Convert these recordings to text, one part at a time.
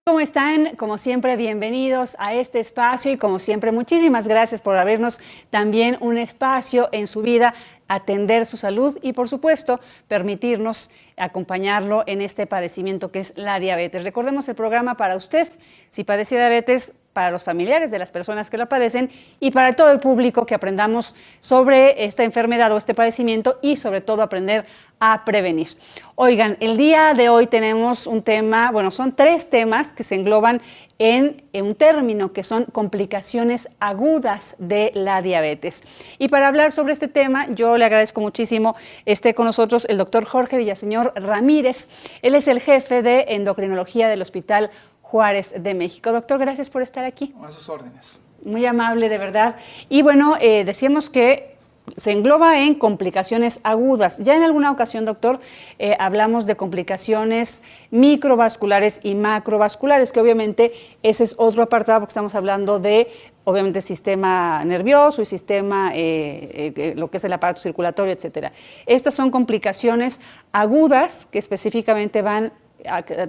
¿Cómo están? Como siempre, bienvenidos a este espacio y como siempre, muchísimas gracias por abrirnos también un espacio en su vida, atender su salud y, por supuesto, permitirnos acompañarlo en este padecimiento que es la diabetes. Recordemos el programa para usted, si padece diabetes, para los familiares de las personas que lo padecen y para todo el público, que aprendamos sobre esta enfermedad o este padecimiento y sobre todo aprender a prevenir. Oigan, el día de hoy tenemos un tema, bueno, son tres temas que se engloban en un término que son complicaciones agudas de la diabetes. Y para hablar sobre este tema, yo le agradezco muchísimo esté con nosotros el doctor Jorge Villaseñor Ramírez. Él es el jefe de endocrinología del Hospital Juárez de México. Doctor, gracias por estar aquí. A sus órdenes. Muy amable, de verdad. Y bueno, decíamos que se engloba en complicaciones agudas. Ya en alguna ocasión, doctor, hablamos de complicaciones microvasculares y macrovasculares, que obviamente ese es otro apartado, porque estamos hablando de, obviamente, sistema nervioso y sistema, lo que es el aparato circulatorio, etcétera. Estas son complicaciones agudas que específicamente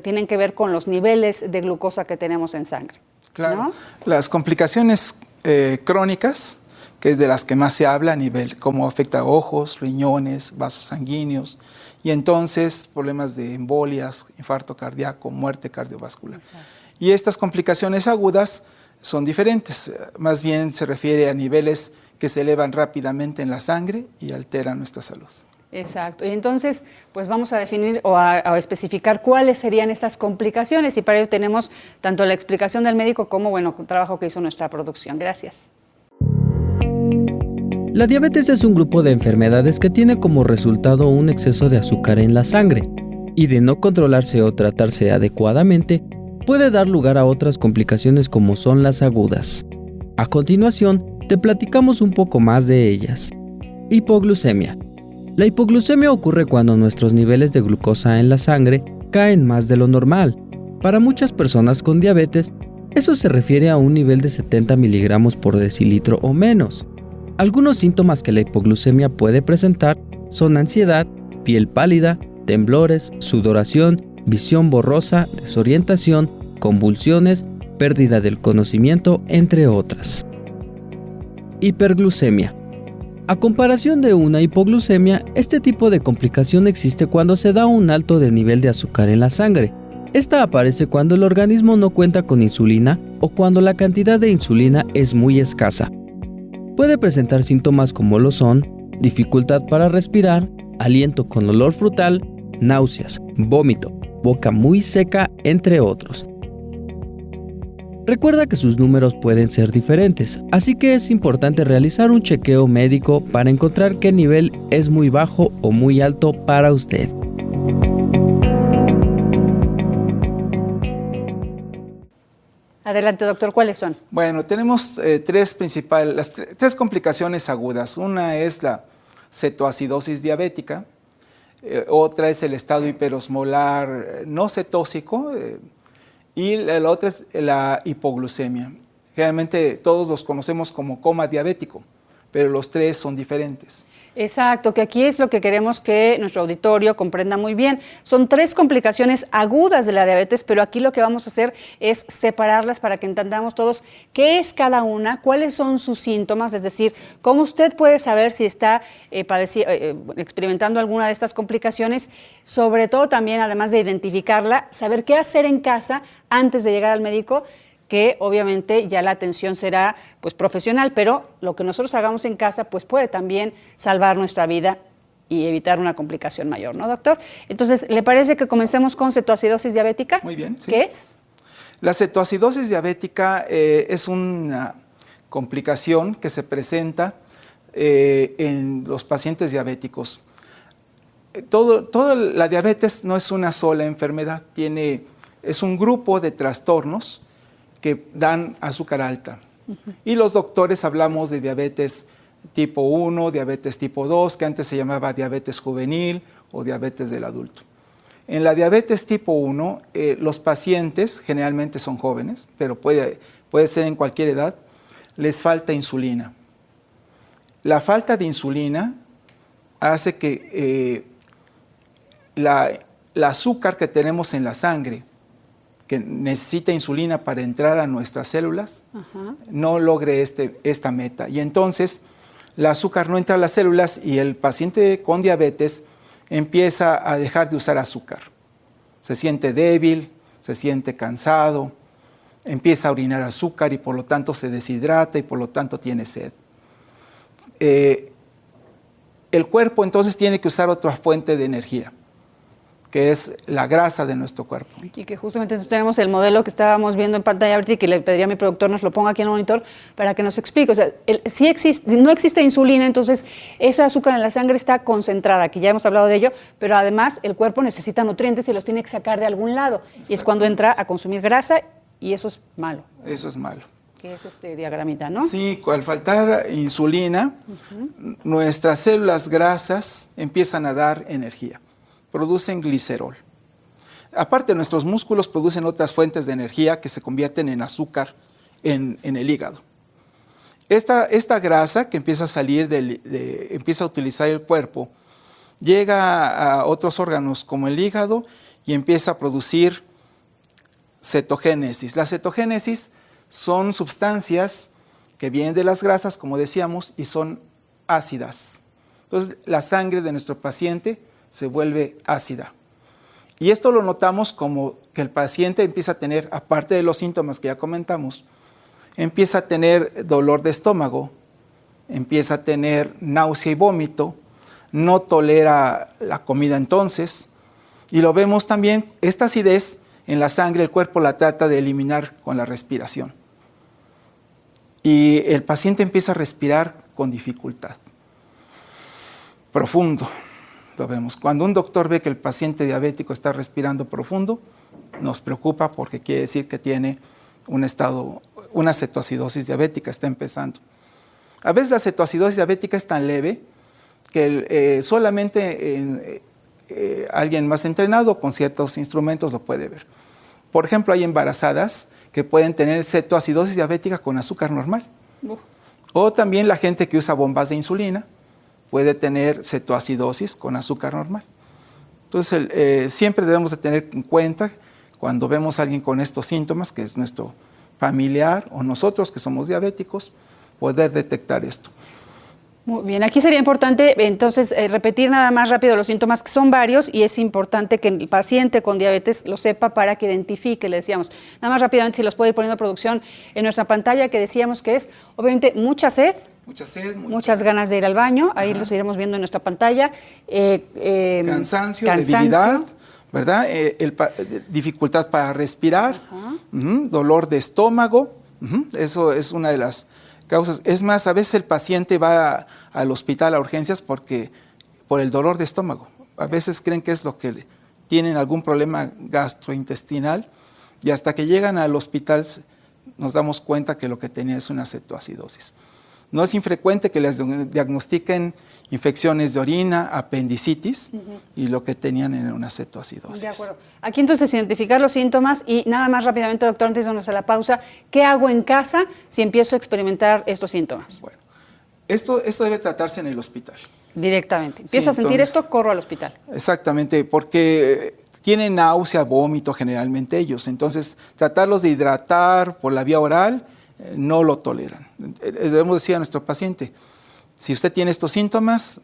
tienen que ver con los niveles de glucosa que tenemos en sangre. Claro. ¿No? Las complicaciones crónicas, que es de las que más se habla a nivel, cómo afecta a ojos, riñones, vasos sanguíneos, y entonces problemas de embolias, infarto cardíaco, muerte cardiovascular. Exacto. Y estas complicaciones agudas son diferentes, más bien se refiere a niveles que se elevan rápidamente en la sangre y alteran nuestra salud. Exacto. Y entonces, pues vamos a definir o a especificar cuáles serían estas complicaciones, y para ello tenemos tanto la explicación del médico como, bueno, el trabajo que hizo nuestra producción. Gracias. La diabetes es un grupo de enfermedades que tiene como resultado un exceso de azúcar en la sangre, y de no controlarse o tratarse adecuadamente, puede dar lugar a otras complicaciones como son las agudas. A continuación, te platicamos un poco más de ellas. Hipoglucemia. La hipoglucemia ocurre cuando nuestros niveles de glucosa en la sangre caen más de lo normal. Para muchas personas con diabetes, eso se refiere a un nivel de 70 miligramos por decilitro o menos. Algunos síntomas que la hipoglucemia puede presentar son ansiedad, piel pálida, temblores, sudoración, visión borrosa, desorientación, convulsiones, pérdida del conocimiento, entre otras. Hiperglucemia. A comparación de una hipoglucemia, este tipo de complicación existe cuando se da un alto de nivel de azúcar en la sangre. Esta aparece cuando el organismo no cuenta con insulina o cuando la cantidad de insulina es muy escasa. Puede presentar síntomas como lo son dificultad para respirar, aliento con olor frutal, náuseas, vómito, boca muy seca, entre otros. Recuerda que sus números pueden ser diferentes, así que es importante realizar un chequeo médico para encontrar qué nivel es muy bajo o muy alto para usted. Adelante, doctor, ¿cuáles son? Bueno, tenemos tres complicaciones agudas. Una es la cetoacidosis diabética, otra es el estado hiperosmolar no cetósico, y la otra es la hipoglucemia. Generalmente todos los conocemos como coma diabético, pero los tres son diferentes. Exacto, que aquí es lo que queremos que nuestro auditorio comprenda muy bien. Son tres complicaciones agudas de la diabetes, pero aquí lo que vamos a hacer es separarlas para que entendamos todos qué es cada una, cuáles son sus síntomas, es decir, cómo usted puede saber si está experimentando alguna de estas complicaciones, sobre todo también, además de identificarla, saber qué hacer en casa antes de llegar al médico, que obviamente ya la atención será pues profesional, pero lo que nosotros hagamos en casa pues puede también salvar nuestra vida y evitar una complicación mayor, ¿no, doctor? Entonces, ¿le parece que comencemos con cetoacidosis diabética? Muy bien, sí. ¿Qué es? La cetoacidosis diabética es una complicación que se presenta en los pacientes diabéticos. Toda la diabetes no es una sola enfermedad, es un grupo de trastornos que dan azúcar alta. Y los doctores hablamos de diabetes tipo 1, diabetes tipo 2, que antes se llamaba diabetes juvenil o diabetes del adulto. En la diabetes tipo 1, los pacientes generalmente son jóvenes, pero puede ser en cualquier edad, les falta insulina. La falta de insulina hace que el azúcar que tenemos en la sangre, que necesita insulina para entrar a nuestras células, no logre esta meta. Y entonces el azúcar no entra a las células y el paciente con diabetes empieza a dejar de usar azúcar. Se siente débil, se siente cansado, empieza a orinar azúcar y por lo tanto se deshidrata y por lo tanto tiene sed. El cuerpo entonces tiene que usar otra fuente de energía, que es la grasa de nuestro cuerpo. Y que justamente entonces tenemos el modelo que estábamos viendo en pantalla ahorita y que le pediría a mi productor nos lo ponga aquí en el monitor para que nos explique. O sea, si no existe insulina, entonces ese azúcar en la sangre está concentrada, que ya hemos hablado de ello, pero además el cuerpo necesita nutrientes y los tiene que sacar de algún lado. Y es cuando entra a consumir grasa y eso es malo. Eso es malo. Que es este diagramita, ¿no? Sí, al faltar insulina, nuestras células grasas empiezan a dar energía. Producen glicerol. Aparte, nuestros músculos producen otras fuentes de energía que se convierten en azúcar en el hígado. Esta grasa que empieza a salir, empieza a utilizar el cuerpo, llega a otros órganos como el hígado y empieza a producir cetogénesis. La cetogénesis son sustancias que vienen de las grasas, como decíamos, y son ácidas. Entonces, la sangre de nuestro paciente se vuelve ácida. Y esto lo notamos como que el paciente empieza a tener, aparte de los síntomas que ya comentamos, empieza a tener dolor de estómago, empieza a tener náusea y vómito, no tolera la comida entonces, y lo vemos también, esta acidez en la sangre, el cuerpo la trata de eliminar con la respiración. Y el paciente empieza a respirar con dificultad, profundo. Lo vemos. Cuando un doctor ve que el paciente diabético está respirando profundo, nos preocupa porque quiere decir que tiene una cetoacidosis diabética, está empezando. A veces la cetoacidosis diabética es tan leve que solamente alguien más entrenado con ciertos instrumentos lo puede ver. Por ejemplo, hay embarazadas que pueden tener cetoacidosis diabética con azúcar normal. O también la gente que usa bombas de insulina puede tener cetoacidosis con azúcar normal. Entonces, siempre debemos de tener en cuenta cuando vemos a alguien con estos síntomas, que es nuestro familiar o nosotros que somos diabéticos, poder detectar esto. Muy bien, aquí sería importante entonces repetir nada más rápido los síntomas, que son varios, y es importante que el paciente con diabetes lo sepa para que identifique, le decíamos. Nada más rápidamente, si los puede ir poniendo producción en nuestra pantalla, que decíamos que es, obviamente, mucha sed, muchas ganas de ir al baño, ahí los iremos viendo en nuestra pantalla. Cansancio, debilidad, ¿verdad? Dificultad para respirar, dolor de estómago, eso es una de las causas. Es más, a veces el paciente va al hospital a urgencias por el dolor de estómago. A veces creen que es lo que tienen algún problema gastrointestinal y hasta que llegan al hospital nos damos cuenta que lo que tenía es una cetoacidosis. No es infrecuente que les diagnostiquen infecciones de orina, apendicitis, y lo que tenían era una cetoacidosis. De acuerdo. Aquí entonces identificar los síntomas y nada más rápidamente, doctor, antes de irnos a la pausa, ¿qué hago en casa si empiezo a experimentar estos síntomas? Bueno, esto debe tratarse en el hospital. Directamente. Empiezo a sentir esto, corro al hospital. Exactamente, porque tienen náusea, vómito generalmente ellos. Entonces, tratarlos de hidratar por la vía oral no lo toleran. Debemos decir a nuestro paciente, si usted tiene estos síntomas,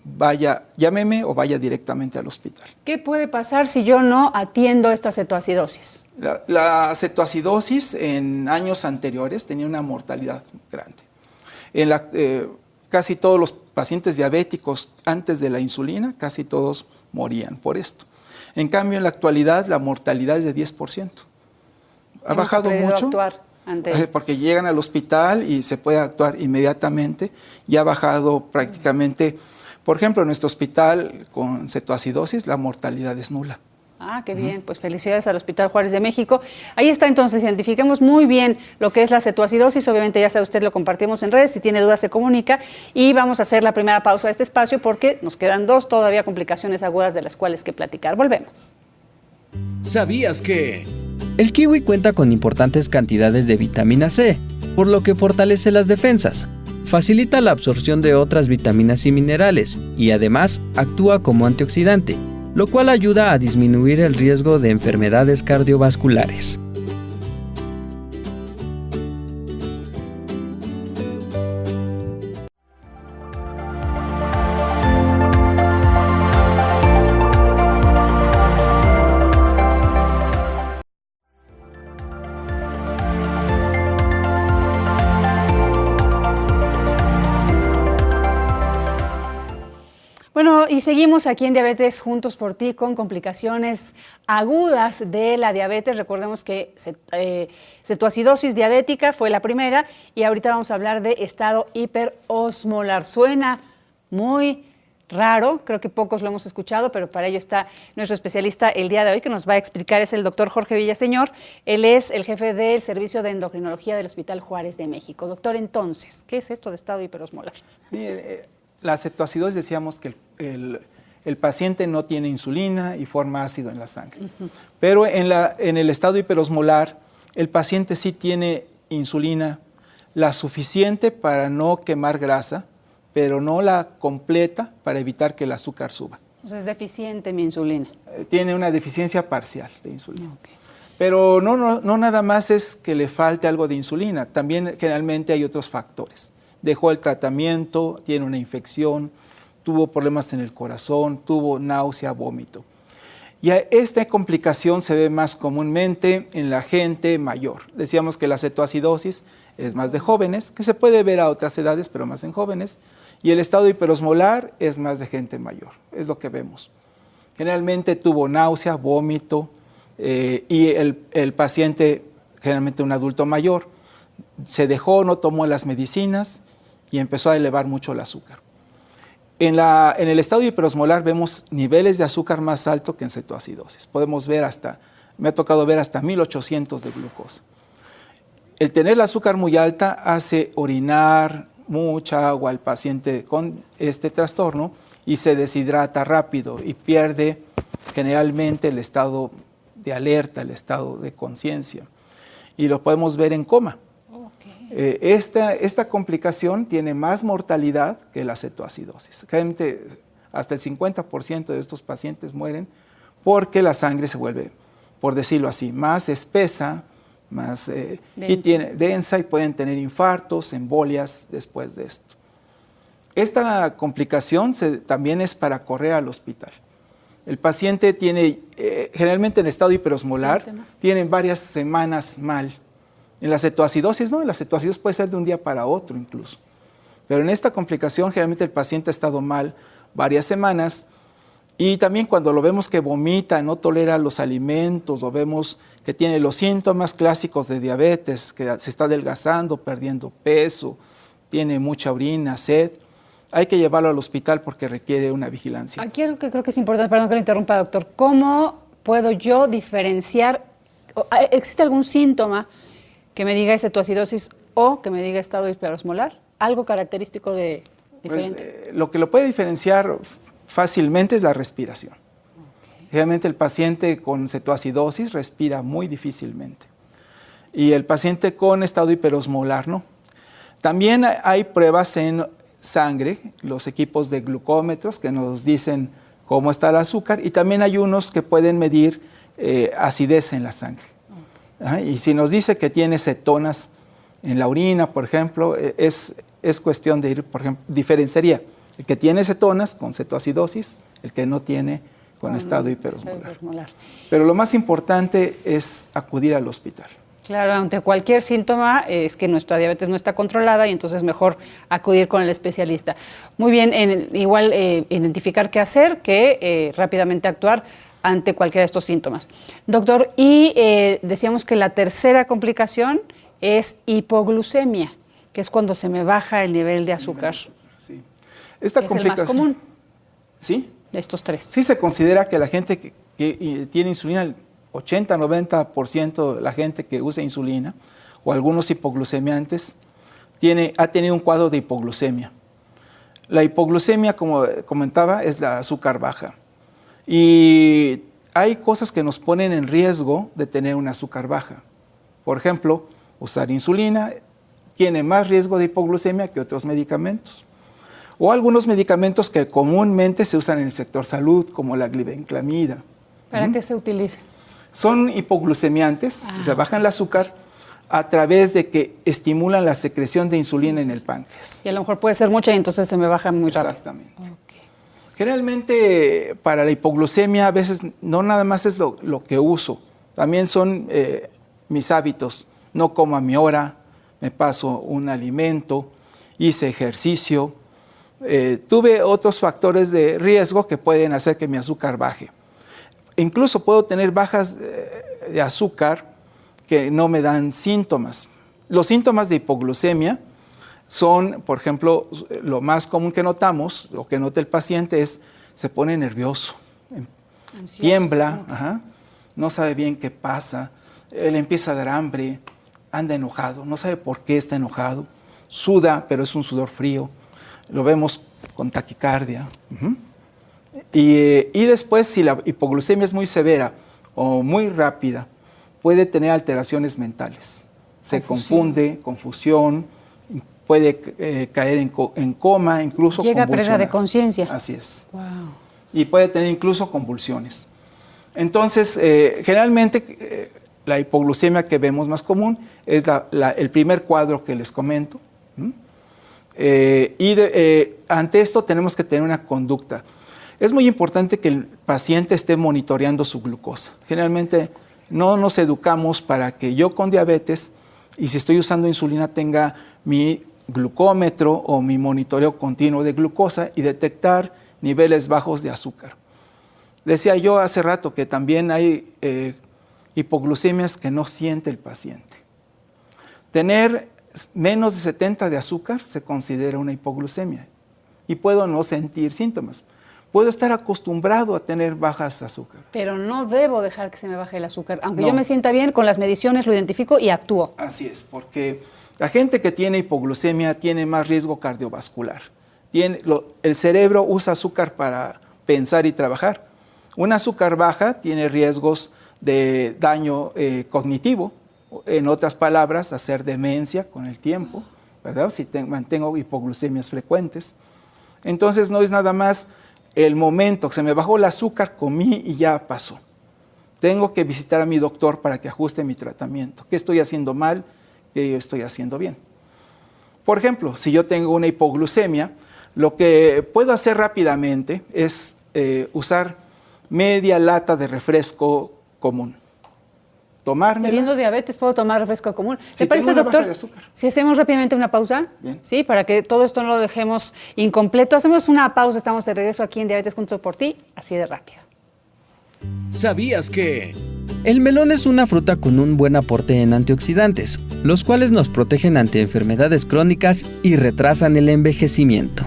llámeme o vaya directamente al hospital. ¿Qué puede pasar si yo no atiendo esta cetoacidosis? La cetoacidosis en años anteriores tenía una mortalidad grande. Casi todos los pacientes diabéticos antes de la insulina, casi todos morían por esto. En cambio, en la actualidad, la mortalidad es de 10%. Ha bajado mucho. Porque llegan al hospital y se puede actuar inmediatamente y ha bajado prácticamente. Por ejemplo, en nuestro hospital con cetoacidosis la mortalidad es nula. Ah, qué bien, pues felicidades al Hospital Juárez de México. Ahí está entonces, identifiquemos muy bien lo que es la cetoacidosis, obviamente ya sabe usted, lo compartimos en redes, si tiene dudas se comunica y vamos a hacer la primera pausa de este espacio porque nos quedan dos todavía complicaciones agudas de las cuales que platicar. Volvemos. ¿Sabías que? El kiwi cuenta con importantes cantidades de vitamina C, por lo que fortalece las defensas, facilita la absorción de otras vitaminas y minerales y además actúa como antioxidante, lo cual ayuda a disminuir el riesgo de enfermedades cardiovasculares. y seguimos aquí en Diabetes Juntos por Ti con complicaciones agudas de la diabetes. Recordemos que cetoacidosis diabética fue la primera y ahorita vamos a hablar de estado hiperosmolar. Suena muy raro, creo que pocos lo hemos escuchado, pero para ello está nuestro especialista el día de hoy que nos va a explicar, es el doctor Jorge Villaseñor. Él es el jefe del Servicio de Endocrinología del Hospital Juárez de México. Doctor, entonces, ¿qué es esto de estado hiperosmolar? Sí, la cetoacidosis decíamos que el paciente no tiene insulina y forma ácido en la sangre. Pero en el estado hiperosmolar, el paciente sí tiene insulina la suficiente para no quemar grasa, pero no la completa para evitar que el azúcar suba. O sea, es deficiente mi insulina. Tiene una deficiencia parcial de insulina. Okay. Pero no nada más es que le falte algo de insulina, también generalmente hay otros factores. Dejó el tratamiento, tiene una infección, tuvo problemas en el corazón, tuvo náusea, vómito. Y esta complicación se ve más comúnmente en la gente mayor. Decíamos que la cetoacidosis es más de jóvenes, que se puede ver a otras edades, pero más en jóvenes. Y el estado hiperosmolar es más de gente mayor, es lo que vemos. Generalmente tuvo náusea, vómito, y el paciente, generalmente un adulto mayor, se dejó, no tomó las medicinas y empezó a elevar mucho el azúcar. En el estado hiperosmolar vemos niveles de azúcar más alto que en cetoacidosis. Podemos ver me ha tocado ver hasta 1800 de glucosa. El tener el azúcar muy alta hace orinar mucha agua al paciente con este trastorno y se deshidrata rápido y pierde generalmente el estado de alerta, el estado de conciencia. Y lo podemos ver en coma. Okay. Esta complicación tiene más mortalidad que la cetoacidosis. Realmente hasta el 50% de estos pacientes mueren porque la sangre se vuelve, por decirlo así, más espesa, más densa y pueden tener infartos, embolias después de esto. Esta complicación también es para correr al hospital. El paciente tiene, generalmente en estado hiperosmolar, tienen varias semanas mal. En la cetoacidosis no, en la cetoacidosis puede ser de un día para otro incluso. Pero en esta complicación generalmente el paciente ha estado mal varias semanas y también cuando lo vemos que vomita, no tolera los alimentos, lo vemos que tiene los síntomas clásicos de diabetes, que se está adelgazando, perdiendo peso, tiene mucha orina, sed, hay que llevarlo al hospital porque requiere una vigilancia. Aquí algo que creo que es importante, perdón que lo interrumpa, doctor, ¿cómo puedo yo diferenciar? ¿Existe algún síntoma que me diga cetoacidosis o que me diga estado hiperosmolar? ¿Algo característico diferente? Pues, lo que lo puede diferenciar fácilmente es la respiración. Okay. Realmente el paciente con cetoacidosis respira muy difícilmente y el paciente con estado hiperosmolar no. También hay pruebas en sangre, los equipos de glucómetros que nos dicen cómo está el azúcar y también hay unos que pueden medir acidez en la sangre. Okay. Y si nos dice que tiene cetonas en la orina, por ejemplo, es cuestión de ir, por ejemplo, diferenciaría el que tiene cetonas con cetoacidosis, el que no tiene con estado hiperosmolar. Pero lo más importante es acudir al hospital. Claro, ante cualquier síntoma es que nuestra diabetes no está controlada y entonces mejor acudir con el especialista. Muy bien, igual identificar qué hacer, que rápidamente actuar ante cualquiera de estos síntomas. Doctor, y decíamos que la tercera complicación es hipoglucemia, que es cuando se me baja el nivel de azúcar. Sí. Es el más común. ¿Sí? De estos tres. Sí se considera que la gente que tiene insulina, el 80-90% de la gente que usa insulina o algunos hipoglucemiantes ha tenido un cuadro de hipoglucemia. La hipoglucemia, como comentaba, es la azúcar baja. Y hay cosas que nos ponen en riesgo de tener una azúcar baja. Por ejemplo, usar insulina tiene más riesgo de hipoglucemia que otros medicamentos. O algunos medicamentos que comúnmente se usan en el sector salud, como la glibenclamida. ¿Para qué se utiliza? Son hipoglucemiantes, se bajan el azúcar a través de que estimulan la secreción de insulina en el páncreas. Y a lo mejor puede ser mucha y entonces se me baja muy rápido. Exactamente. Okay. Generalmente para la hipoglucemia a veces no nada más es lo que uso, también son mis hábitos. No como a mi hora, me paso un alimento, hice ejercicio, tuve otros factores de riesgo que pueden hacer que mi azúcar baje. Incluso puedo tener bajas de azúcar que no me dan síntomas. Los síntomas de hipoglucemia son, por ejemplo, lo más común que notamos, o que nota el paciente es, se pone nervioso, ansioso, tiembla, no sabe bien qué pasa, le empieza a dar hambre, anda enojado, no sabe por qué está enojado, suda, pero es un sudor frío, lo vemos con taquicardia. Y después, si la hipoglucemia es muy severa o muy rápida, puede tener alteraciones mentales. Se confunde, confusión, puede caer en coma, incluso llega a pérdida de conciencia. Así es. Wow. Y puede tener incluso convulsiones. Entonces, generalmente, la hipoglucemia que vemos más común es el primer cuadro que les comento. Ante esto tenemos que tener una conducta. Es muy importante que el paciente esté monitoreando su glucosa. Generalmente no nos educamos para que yo con diabetes, y si estoy usando insulina, tenga mi glucómetro o mi monitoreo continuo de glucosa y detectar niveles bajos de azúcar. Decía yo hace rato que también hay hipoglucemias que no siente el paciente. Tener menos de 70 de azúcar se considera una hipoglucemia y puedo no sentir síntomas. Puedo estar acostumbrado a tener bajas de azúcar. Pero no debo dejar que se me baje el azúcar. Aunque yo me sienta bien, con las mediciones lo identifico y actúo. Así es, porque la gente que tiene hipoglucemia tiene más riesgo cardiovascular. El cerebro usa azúcar para pensar y trabajar. Un azúcar baja tiene riesgos de daño cognitivo. En otras palabras, hacer demencia con el tiempo, ¿verdad? Si mantengo hipoglucemias frecuentes. Entonces no es nada más el momento que se me bajó el azúcar, comí y ya pasó. Tengo que visitar a mi doctor para que ajuste mi tratamiento. ¿Qué estoy haciendo mal? ¿Qué estoy haciendo bien? Por ejemplo, si yo tengo una hipoglucemia, lo que puedo hacer rápidamente es usar media lata de refresco común. Teniendo diabetes, ¿puedo tomar refresco común? Sí, ¿Le parece, doctor, si hacemos rápidamente una pausa? Bien. Sí, para que todo esto no lo dejemos incompleto. Hacemos una pausa, estamos de regreso aquí en Diabetes Juntos por Ti, así de rápido. ¿Sabías que? El melón es una fruta con un buen aporte en antioxidantes, los cuales nos protegen ante enfermedades crónicas y retrasan el envejecimiento.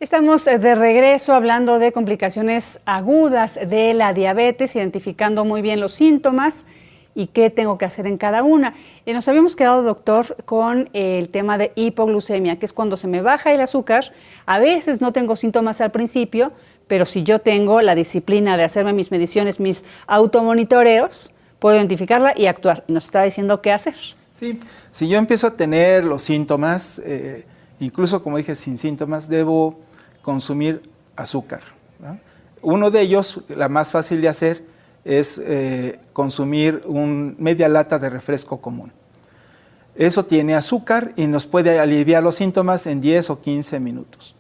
Estamos de regreso hablando de complicaciones agudas de la diabetes, identificando muy bien los síntomas y qué tengo que hacer en cada una. Nos habíamos quedado, doctor, con el tema de hipoglucemia, que es cuando se me baja el azúcar. A veces no tengo síntomas al principio, pero si yo tengo la disciplina de hacerme mis mediciones, mis automonitoreos, puedo identificarla y actuar. Y nos está diciendo qué hacer. Sí, si yo empiezo a tener los síntomas, incluso como dije, sin síntomas, debo consumir azúcar, ¿no? Uno de ellos, la más fácil de hacer, es consumir media lata de refresco común. Eso tiene azúcar y nos puede aliviar los síntomas en 10 o 15 minutos.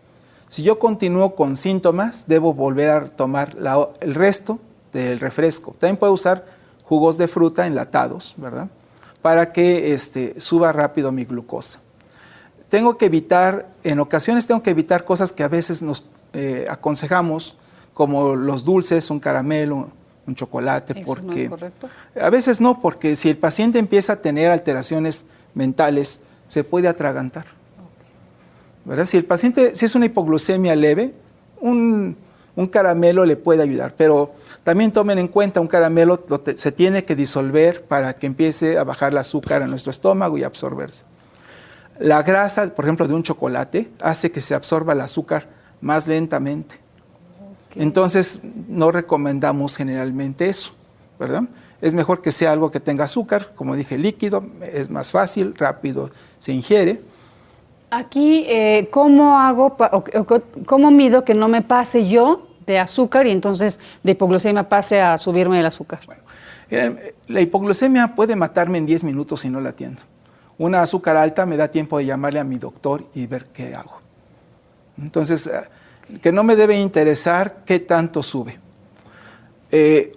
Si yo continúo con síntomas, debo volver a tomar el resto del refresco. También puedo usar jugos de fruta enlatados, ¿verdad? Para que suba rápido mi glucosa. En ocasiones tengo que evitar cosas que a veces nos aconsejamos, como los dulces, un caramelo, un chocolate, ¿Eso porque no es correcto? A veces no, porque si el paciente empieza a tener alteraciones mentales, se puede atragantar. ¿Verdad? Si es una hipoglucemia leve, un caramelo le puede ayudar, pero también tomen en cuenta, un caramelo se tiene que disolver para que empiece a bajar el azúcar en nuestro estómago y absorberse. La grasa, por ejemplo, de un chocolate hace que se absorba el azúcar más lentamente. Okay. Entonces, no recomendamos generalmente eso, ¿verdad? Es mejor que sea algo que tenga azúcar, como dije, líquido, es más fácil, rápido se ingiere. Aquí, ¿cómo mido que no me pase yo de azúcar y entonces de hipoglucemia pase a subirme el azúcar? Bueno, La hipoglucemia puede matarme en 10 minutos si no la atiendo. Una azúcar alta me da tiempo de llamarle a mi doctor y ver qué hago. Entonces, que no me debe interesar qué tanto sube.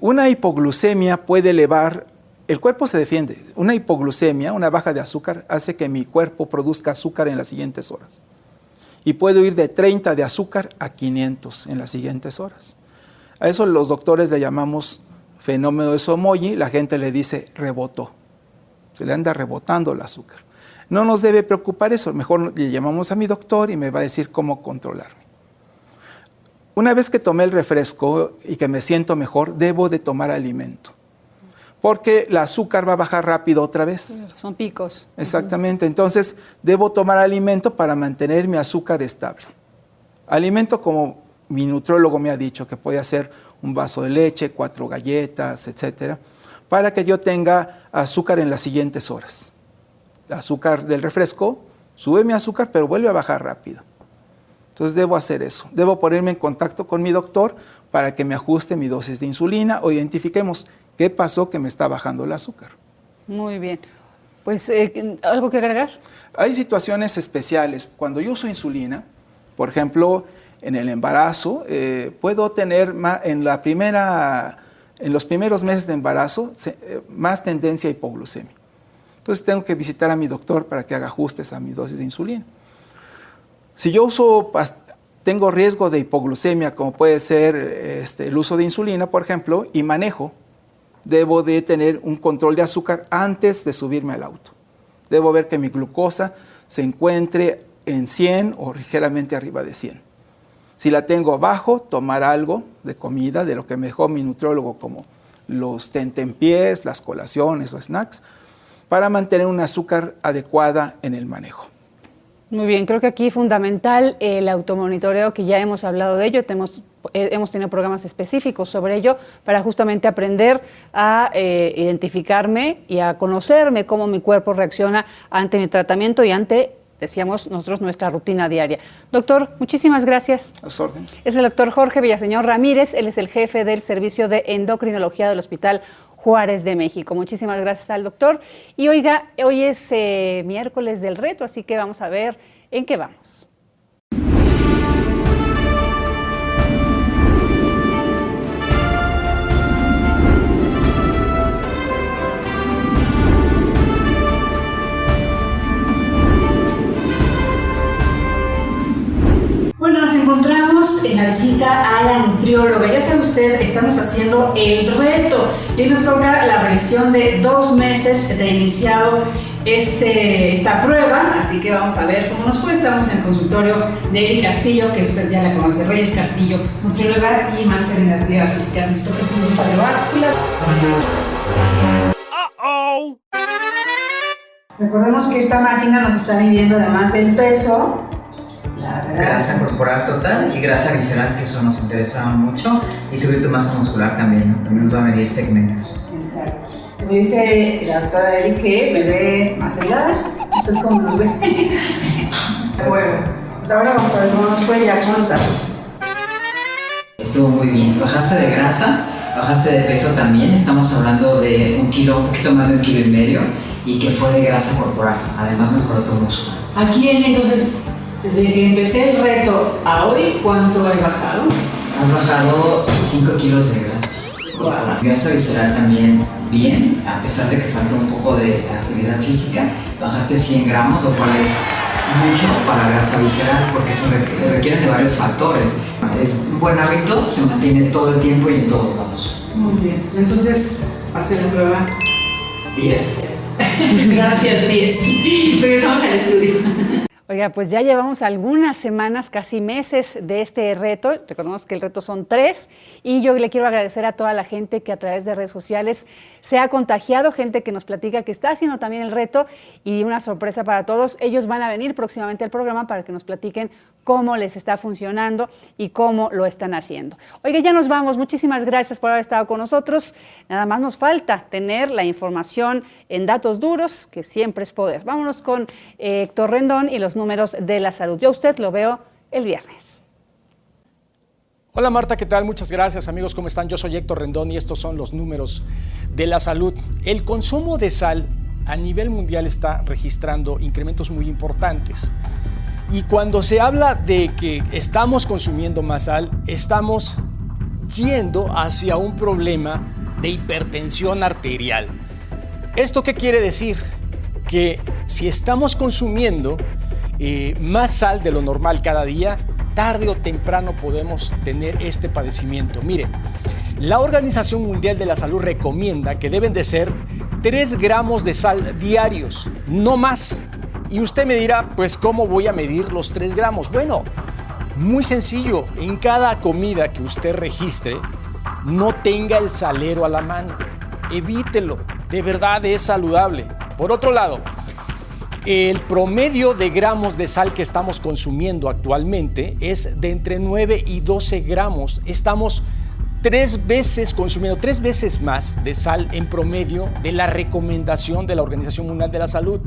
Una hipoglucemia puede elevar, el cuerpo se defiende. Una hipoglucemia, una baja de azúcar, hace que mi cuerpo produzca azúcar en las siguientes horas. Y puedo ir de 30 de azúcar a 500 en las siguientes horas. A eso los doctores le llamamos fenómeno de Somogy, la gente le dice rebotó. Se le anda rebotando el azúcar. No nos debe preocupar eso, mejor le llamamos a mi doctor y me va a decir cómo controlarme. Una vez que tomé el refresco y que me siento mejor, debo de tomar alimento, porque el azúcar va a bajar rápido otra vez. Son picos. Exactamente, entonces debo tomar alimento para mantener mi azúcar estable. Alimento como mi nutriólogo me ha dicho, que puede ser un vaso de leche, 4 galletas, etcétera, para que yo tenga azúcar en las siguientes horas. El azúcar del refresco sube mi azúcar, pero vuelve a bajar rápido. Entonces debo hacer eso. Debo ponerme en contacto con mi doctor para que me ajuste mi dosis de insulina o identifiquemos qué pasó que me está bajando el azúcar. Muy bien. Pues, ¿algo que agregar? Hay situaciones especiales. Cuando yo uso insulina, por ejemplo, en el embarazo, puedo tener en los primeros meses de embarazo más tendencia a hipoglucemia. Entonces tengo que visitar a mi doctor para que haga ajustes a mi dosis de insulina. Si yo tengo riesgo de hipoglucemia, como puede ser el uso de insulina, por ejemplo, y manejo, debo de tener un control de azúcar antes de subirme al auto. Debo ver que mi glucosa se encuentre en 100 o ligeramente arriba de 100. Si la tengo abajo, tomar algo de comida, de lo que me dejó mi nutriólogo, como los tentempiés, las colaciones o snacks, para mantener una azúcar adecuada en el manejo. Muy bien, creo que aquí es fundamental el automonitoreo, que ya hemos hablado de ello, hemos tenido programas específicos sobre ello para justamente aprender a identificarme y a conocerme cómo mi cuerpo reacciona ante mi tratamiento y ante, decíamos nosotros, nuestra rutina diaria. Doctor, muchísimas gracias. A sus órdenes. Es el doctor Jorge Villaseñor Ramírez, él es el jefe del Servicio de Endocrinología del Hospital Juárez de México. Muchísimas gracias al doctor. Y oiga, hoy es miércoles del reto, así que vamos a ver en qué vamos. Bueno, nos encontramos en la visita a la nutrióloga. Ya sabe usted, estamos haciendo el reto y hoy nos toca la revisión de 2 meses de iniciado esta prueba, así que vamos a ver cómo nos fue. Estamos en el consultorio de Eli Castillo, que usted ya la conoce, Reyes Castillo, nutrióloga y máster en actividad física. Nos toca un cardiovascular. Recordemos que esta máquina nos está midiendo además el peso, la grasa corporal total y grasa visceral, que eso nos interesaba mucho, y subir tu masa muscular también, ¿no? También nos va a medir segmentos. Exacto. Me dice la doctora Eli que me ve más delgada, estoy como no ve. Bueno, pues ahora vamos a ver cómo nos fue ya con los datos. Estuvo muy bien. Bajaste de grasa, bajaste de peso también. Estamos hablando de 1 kilo, un poquito más de 1,5 kilos, y que fue de grasa corporal. Además mejoró tu músculo. Aquí entonces, desde que empecé el reto a hoy, ¿cuánto he bajado? Has bajado 5 kilos de grasa. Wow. Grasa visceral también bien, a pesar de que faltó un poco de actividad física. Bajaste 100 gramos, lo cual es mucho para grasa visceral porque se requieren de varios factores. Es un buen hábito, se mantiene todo el tiempo y en todos lados. Muy bien, entonces pasé la prueba. 10. Gracias, 10. Regresamos al estudio. Oiga, pues ya llevamos algunas semanas, casi meses de este reto. Recordemos que el reto son 3 y yo le quiero agradecer a toda la gente que a través de redes sociales se ha contagiado, gente que nos platica que está haciendo también el reto, y una sorpresa para todos. Ellos van a venir próximamente al programa para que nos platiquen cómo les está funcionando y cómo lo están haciendo. Oiga, ya nos vamos. Muchísimas gracias por haber estado con nosotros. Nada más nos falta tener la información en datos duros, que siempre es poder. Vámonos con Héctor Rendón y los números de la salud. Yo a usted lo veo el viernes. Hola Marta, ¿qué tal? Muchas gracias amigos, ¿cómo están? Yo soy Héctor Rendón y estos son los números de la salud. El consumo de sal a nivel mundial está registrando incrementos muy importantes. Y cuando se habla de que estamos consumiendo más sal, estamos yendo hacia un problema de hipertensión arterial. ¿Esto qué quiere decir? Que si estamos consumiendo más sal de lo normal cada día, tarde o temprano podemos tener este padecimiento. Mire, la Organización Mundial de la Salud recomienda que deben de ser 3 gramos de sal diarios, no más. Y usted me dirá, pues, ¿cómo voy a medir los 3 gramos? Bueno, muy sencillo. En cada comida que usted registre, no tenga el salero a la mano. Evítelo. De verdad es saludable. Por otro lado, el promedio de gramos de sal que estamos consumiendo actualmente es de entre 9 y 12 gramos. Estamos 3 veces consumiendo 3 veces más de sal en promedio de la recomendación de la Organización Mundial de la Salud.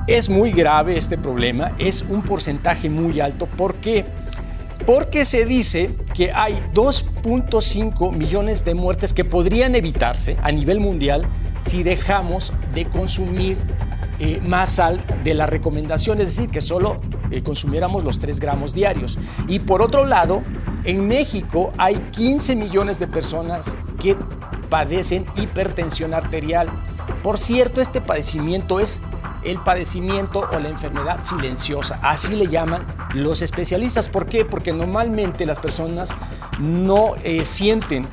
Es muy grave este problema, es un porcentaje muy alto. ¿Por qué? Porque se dice que hay 2.5 millones de muertes que podrían evitarse a nivel mundial si dejamos de consumir más sal de la recomendación, es decir, que solo consumiéramos los 3 gramos diarios. Y por otro lado, en México hay 15 millones de personas que padecen hipertensión arterial. Por cierto, este padecimiento es el padecimiento o la enfermedad silenciosa, así le llaman los especialistas. ¿Por qué? Porque normalmente las personas no sienten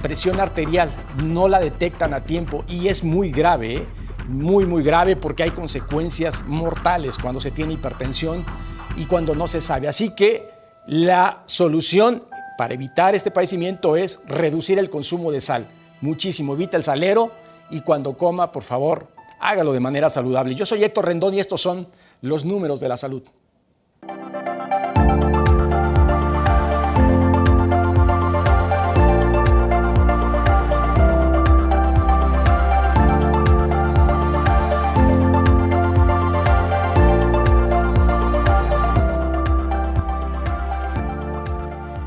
presión arterial, no la detectan a tiempo y es muy grave, muy grave, porque hay consecuencias mortales cuando se tiene hipertensión y cuando no se sabe. Así que la solución para evitar este padecimiento es reducir el consumo de sal. Muchísimo, evita el salero y cuando coma, por favor, hágalo de manera saludable. Yo soy Héctor Rendón y estos son los números de la salud.